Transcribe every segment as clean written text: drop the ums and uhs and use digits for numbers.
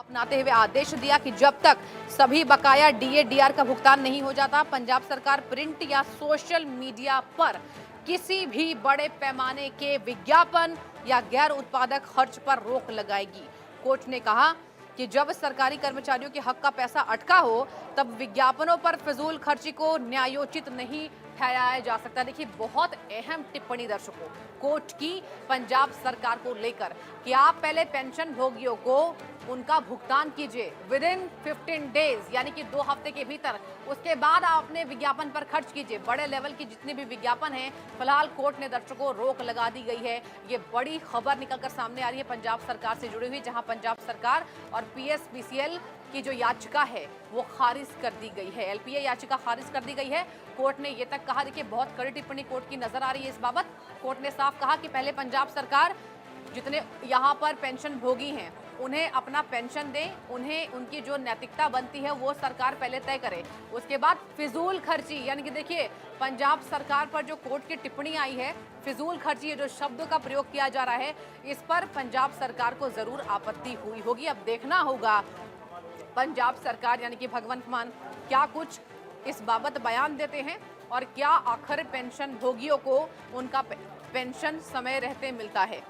अपनाते हुए आदेश दिया कि जब तक सभी बकाया डीए डीआर का भुगतान नहीं हो जाता, पंजाब सरकार प्रिंट या सोशल मीडिया पर किसी भी बड़े पैमाने के विज्ञापन या गैर उत्पादक खर्च पर रोक लगाएगी। कोर्ट ने कहा कि जब सरकारी कर्मचारियों के हक का पैसा अटका हो, तब विज्ञापनों पर फिजूल खर्ची को न्यायोचित नहीं ठहराया जा सकता। देखिए, बहुत अहम टिप्पणी दर्शकों कोर्ट की पंजाब सरकार को लेकर कि आप पहले पेंशन भोगियों को उनका भुगतान कीजिए विद इन 15 डेज, यानी कि 2 हफ्ते के भीतर। उसके बाद आप अपने विज्ञापन पर खर्च कीजिए। बड़े लेवल की जितने भी विज्ञापन हैं, फिलहाल कोर्ट ने दर्शकों रोक लगा दी गई है। ये बड़ी खबर निकलकर सामने आ रही है पंजाब सरकार से जुड़ी हुई, जहां पंजाब सरकार और पीएसपीसीएल की जो याचिका है वो खारिज कर दी गई है। एलपीए याचिका खारिज कर दी गई है। कोर्ट ने ये तक कहा, देखिए बहुत कड़ी टिप्पणी कोर्ट की नजर आ रही है इस बाबत। कोर्ट ने साफ कहा कि पहले पंजाब सरकार जितने यहाँ पर पेंशन भोगी हैं उन्हें अपना पेंशन दें, उन्हें उनकी जो नैतिकता बनती है वो सरकार पहले तय करे। उसके बाद फिजूल खर्ची, यानी कि देखिए पंजाब सरकार पर जो कोर्ट की टिप्पणी आई है, फिजूल खर्ची ये जो शब्द का प्रयोग किया जा रहा है, इस पर पंजाब सरकार को जरूर आपत्ति हुई होगी। अब देखना होगा पंजाब सरकार यानी कि भगवंत मान क्या कुछ इस बाबत बयान देते हैं और क्या आखिर पेंशन भोगियों को उनका पेंशन समय रहते मिलता है।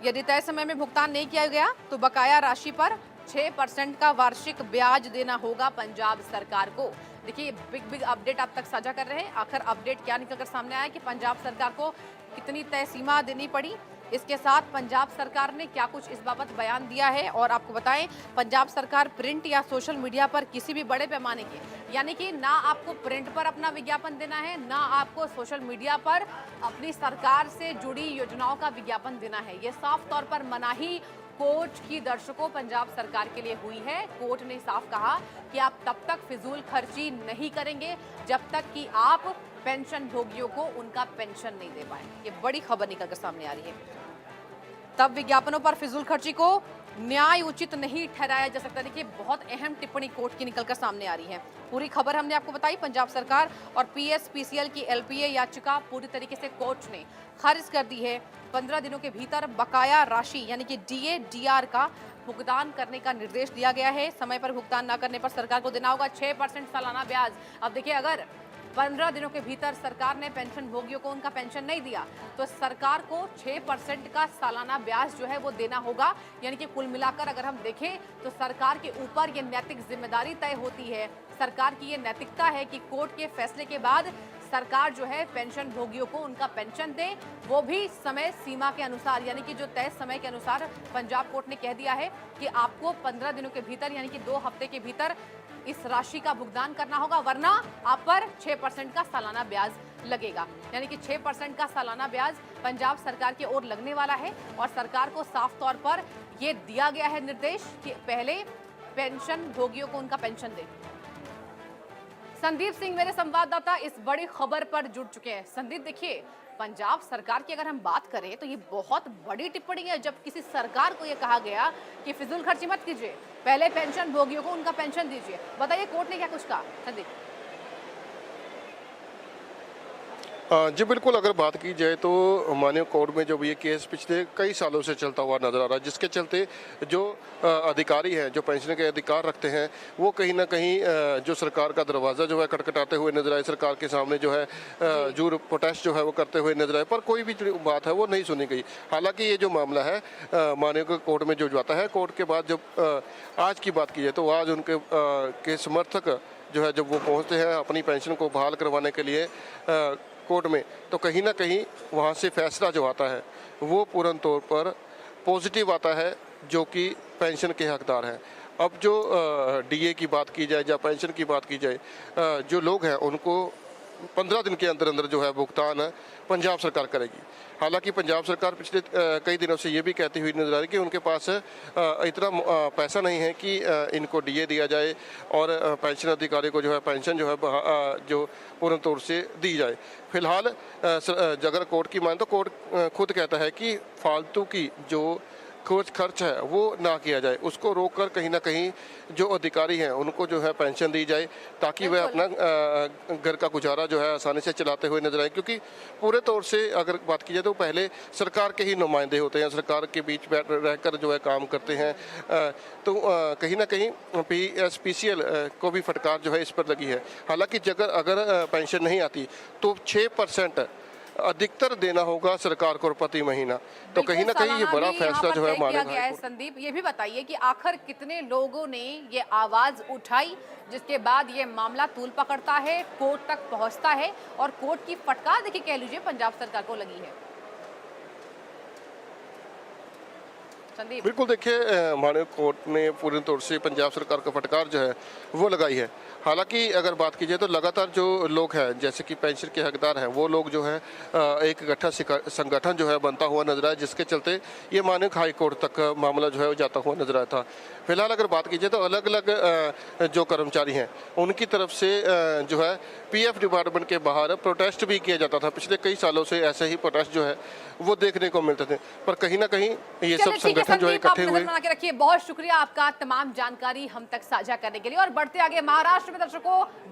यदि तय समय में भुगतान नहीं किया गया तो बकाया राशि पर 6% का वार्षिक ब्याज देना होगा पंजाब सरकार को। देखिए, बिग अपडेट आप तक साझा कर रहे हैं। आखिर अपडेट क्या निकलकर सामने आया कि पंजाब सरकार को कितनी तय सीमा देनी पड़ी, इसके साथ पंजाब सरकार ने क्या कुछ इस बाबत बयान दिया है। और आपको बताएं, पंजाब सरकार प्रिंट या सोशल मीडिया पर किसी भी बड़े पैमाने के, यानी कि ना आपको प्रिंट पर अपना विज्ञापन देना है, ना आपको सोशल मीडिया पर अपनी सरकार से जुड़ी योजनाओं का विज्ञापन देना है। ये साफ तौर पर मनाही कोर्ट की दर्शकों पंजाब सरकार के लिए हुई है। कोर्ट ने साफ कहा कि आप तब तक फिजूल खर्ची नहीं करेंगे जब तक कि आप पेंशन भोगियों को उनका पेंशन नहीं दे पाए। ये बड़ी खबर निकलकर सामने आ रही है। तब विज्ञापनों पर फिजूल खर्ची को न्याय उचित नहीं ठहराया जा सकता। देखिए, बहुत अहम टिप्पणी कोर्ट की निकलकर सामने आ रही है। पूरी खबर हमने आपको बताई। पंजाब सरकार और पीएसपीसीएल की एलपीए याचिका पूरी तरीके से कोर्ट ने खारिज कर दी है। 15 दिनों के भीतर बकाया राशि यानी कि डीए डीआर का भुगतान करने का निर्देश दिया गया है। समय पर भुगतान न करने पर सरकार को देना होगा 6% सालाना ब्याज। अब देखिए, अगर 15 दिनों के भीतर सरकार ने पेंशन भोगियों को उनका पेंशन नहीं दिया तो सरकार को 6% का सालाना ब्याज जो है वो देना होगा। यानी कि कुल मिलाकर अगर हम देखें तो सरकार के ऊपर ये नैतिक जिम्मेदारी तय होती है। सरकार की ये नैतिकता है कि कोर्ट के फैसले के बाद सरकार जो है पेंशन भोगियों को उनका पेंशन दे, वो भी समय सीमा के अनुसार, यानी कि जो तय समय के अनुसार पंजाब कोर्ट ने कह दिया है कि आपको 15 दिनों के भीतर यानी कि 2 हफ्ते के भीतर इस राशि का भुगतान करना होगा, वरना आप पर 6% का सालाना ब्याज लगेगा। यानी कि 6% का सालाना ब्याज पंजाब सरकार की ओर लगने वाला है और सरकार को साफ तौर पर यह दिया गया है निर्देश कि पहले पेंशन भोगियों को उनका पेंशन दे। संदीप सिंह मेरे संवाददाता इस बड़ी खबर पर जुड़ चुके हैं। संदीप, देखिए पंजाब सरकार की अगर हम बात करें तो ये बहुत बड़ी टिप्पणी है जब किसी सरकार को ये कहा गया कि फिजूल खर्ची मत कीजिए, पहले पेंशन भोगियों को उनका पेंशन दीजिए। बताइए कोर्ट ने क्या कुछ कहा। संदीप जी बिल्कुल, अगर बात की जाए तो माननीय कोर्ट में जो ये केस पिछले कई सालों से चलता हुआ नज़र आ रहा है, जिसके चलते जो अधिकारी हैं जो पेंशन के अधिकार रखते हैं वो कहीं ना कहीं जो सरकार का दरवाज़ा जो है खटखटाते हुए नजर आए, सरकार के सामने जो है जो प्रोटेस्ट जो है वो करते हुए नजर आए, पर कोई भी बात है वो नहीं सुनी गई। हालांकि ये जो मामला है माननीय कोर्ट में जो जाता है, कोर्ट के बाद जब आज की बात की जाए तो आज उनके के समर्थक जो है जब वो पहुँचते हैं अपनी पेंशन को बहाल करवाने के लिए कोर्ट में, तो कहीं ना कहीं वहाँ से फैसला जो आता है वो पूर्ण तौर पर पॉजिटिव आता है जो कि पेंशन के हकदार हैं। अब जो डीए की बात की जाए या पेंशन की बात की जाए, जो लोग हैं उनको 15 दिन के अंदर अंदर जो है भुगतान पंजाब सरकार करेगी। हालांकि पंजाब सरकार पिछले कई दिनों से ये भी कहती हुई नजर आ रही है कि उनके पास इतना पैसा नहीं है कि इनको डीए दिया जाए और पेंशन अधिकारी को जो है पेंशन जो है जो पूर्ण तौर से दी जाए। फिलहाल अगर कोर्ट की माने तो कोर्ट खुद कहता है कि फालतू की जो खर्च है वो ना किया जाए, उसको रोककर कहीं ना कहीं जो अधिकारी हैं उनको जो है पेंशन दी जाए, ताकि वह अपना घर का गुजारा जो है आसानी से चलाते हुए नजर आए। क्योंकि पूरे तौर से अगर बात की जाए तो पहले सरकार के ही नुमाइंदे होते हैं, सरकार के बीच बैठ रहकर जो है काम करते हैं, तो कहीं ना कहीं PSPCL को भी फटकार जो है इस पर लगी है। हालांकि अगर पेंशन नहीं आती तो 6% अधिकतर देना होगा सरकार को प्रति महीना। तो कहीं ना कहीं ये बड़ा फैसला जो है माना गया है। संदीप, ये भी बताइए कि आखिर कितने लोगों ने ये आवाज उठाई जिसके बाद ये मामला तूल पकड़ता है, कोर्ट तक पहुंचता है और कोर्ट की फटकार देखिए कह लीजिए पंजाब सरकार को लगी है। संदीप, बिल्कुल देखिए, माननीय कोर्ट ने पूरी तौर से पंजाब सरकार का फटकार जो है वो लगाई है। हालांकि अगर बात की जाए तो लगातार जो लोग हैं जैसे कि पेंशन के हकदार हैं वो लोग जो है एक इकट्ठा संगठन जो है बनता हुआ नजर आया, जिसके चलते ये माननीय हाई कोर्ट तक मामला जो है वो जाता हुआ नजर आया था। फिलहाल अगर बात की जाए तो अलग अलग जो कर्मचारी हैं उनकी तरफ से जो है PF डिपार्टमेंट के बाहर प्रोटेस्ट भी किया जाता था। पिछले कई सालों से ऐसे ही प्रोटेस्ट जो है वो देखने को मिलते थे, पर कहीं ना कहीं ये सब संगठन जो है इकट्ठे हुए। बना के रखिए, बहुत शुक्रिया आपका तमाम जानकारी हम तक साझा करने के लिए। और बढ़ते आगे महाराष्ट्र में दर्शकों